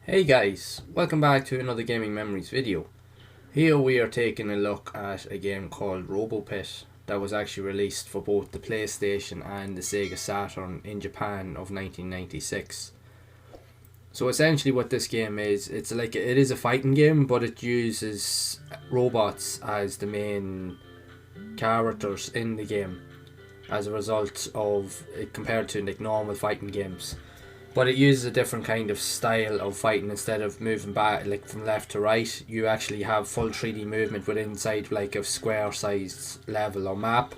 Hey guys, welcome back to another Gaming Memories video. Here we are taking a look at a game called Robo Pit that was actually released for both the PlayStation and the Sega Saturn in Japan of 1996. So essentially what this game is, it is a fighting game, but it uses robots as the main characters in the game as a result of it compared to like normal fighting games. But it uses a different kind of style of fighting. Instead of moving back like from left to right, you actually have full 3D movement within inside like a square sized level or map.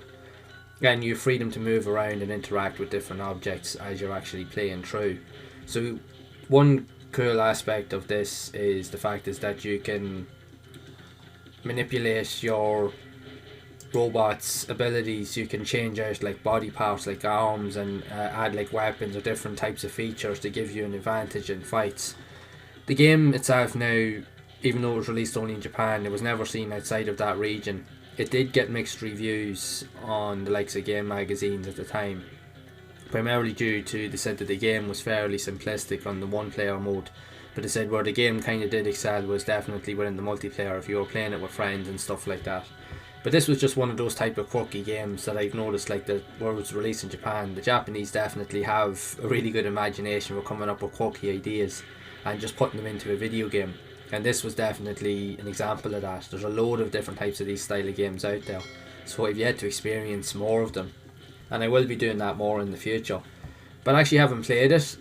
And you have freedom to move around and interact with different objects as you're actually playing through. So one cool aspect of this is the fact is that you can manipulate your robots' abilities. You can change out like body parts like arms and add like weapons or different types of features to give you an advantage in fights. The game itself now, even though it was released only in Japan, it was never seen outside of that region. It did get mixed reviews on the likes of game magazines at the time, primarily due to they said that the game was fairly simplistic on the one player mode, but they said where the game kind of did excel was definitely within the multiplayer if you were playing it with friends and stuff like that. But this was just one of those type of quirky games that I've noticed, like the where it was released in Japan. The Japanese definitely have a really good imagination for coming up with quirky ideas and just putting them into a video game. And this was definitely an example of that. There's a load of different types of these style of games out there, so I've yet to experience more of them, and I will be doing that more in the future. But I actually haven't played it.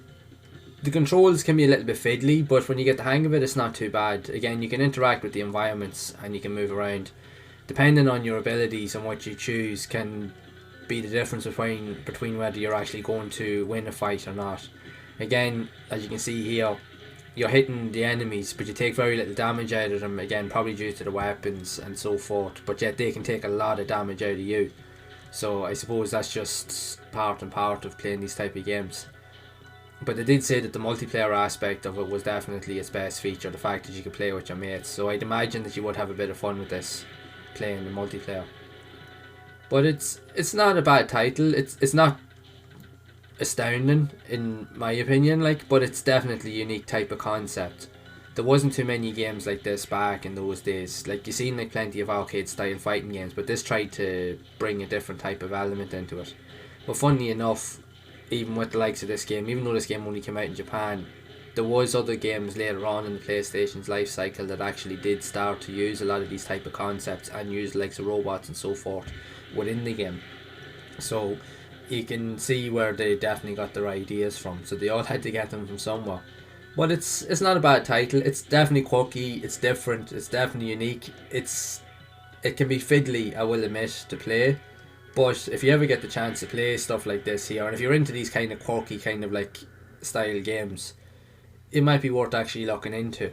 The controls can be a little bit fiddly, but when you get the hang of it, it's not too bad. Again, you can interact with the environments and you can move around. Depending on your abilities and what you choose can be the difference between whether you're actually going to win a fight or not. Again, as you can see here, you're hitting the enemies, but you take very little damage out of them, again probably due to the weapons and so forth, but yet they can take a lot of damage out of you. So I suppose that's just part and part of playing these type of games. But they did say that the multiplayer aspect of it was definitely its best feature, the fact that you could play with your mates. So I'd imagine that you would have a bit of fun with this, playing the multiplayer. But it's not a bad title. It's not astounding in my opinion, but it's definitely a unique type of concept. There wasn't too many games like this back in those days. Like, you seen like plenty of arcade style fighting games, but this tried to bring a different type of element into it. But funnily enough, even with the likes of this game, even though this game only came out in Japan, there was other games later on in the PlayStation's life cycle that actually did start to use a lot of these type of concepts and use the likes of robots and so forth within the game. So you can see where they definitely got their ideas from. So they all had to get them from somewhere. But it's not a bad title. It's definitely quirky. It's different. It's definitely unique. It can be fiddly, I will admit, to play. But if you ever get the chance to play stuff like this here, and if you're into these kind of quirky kind of like style games, it might be worth actually looking into.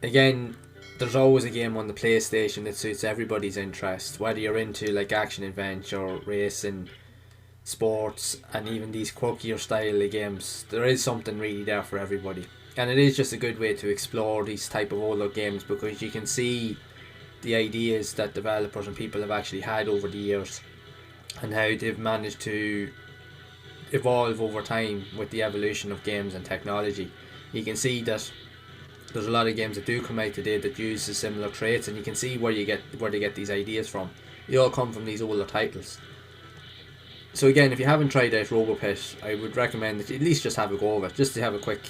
Again, there's always a game on the PlayStation that suits everybody's interest, whether you're into like action adventure, racing, sports, and even these quirkier style of games. There is something really there for everybody, and it is just a good way to explore these type of older games, because you can see the ideas that developers and people have actually had over the years and how they've managed to evolve over time with the evolution of games and technology. You can see that there's a lot of games that do come out today that use the similar traits, and you can see where they get these ideas from. They all come from these older titles. So again, if you haven't tried out Robo Pit, I would recommend that you at least just have a go of it, just to have a quick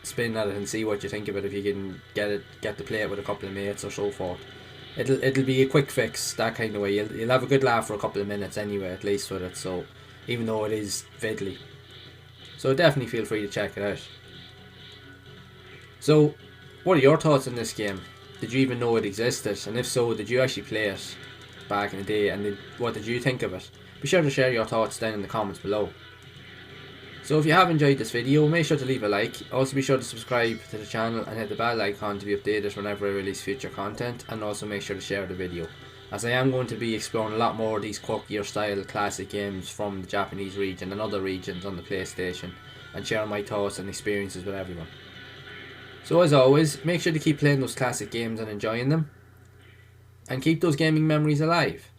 spin at it and see what you think of it. If you can get to play it with a couple of mates or so forth, it'll be a quick fix, that kind of way. You'll have a good laugh for a couple of minutes anyway, at least with it. So even though it is fiddly, so definitely feel free to check it out. So what are your thoughts on this game? Did you even know it existed, and if so, did you actually play it back in the day, and what did you think of it? Be sure to share your thoughts down in the comments below. So if you have enjoyed this video, make sure to leave a like. Also be sure to subscribe to the channel and hit the bell icon to be updated whenever I release future content, and also make sure to share the video, as I am going to be exploring a lot more of these quirkier style classic games from the Japanese region and other regions on the PlayStation, and sharing my thoughts and experiences with everyone. So as always, make sure to keep playing those classic games and enjoying them, and keep those gaming memories alive.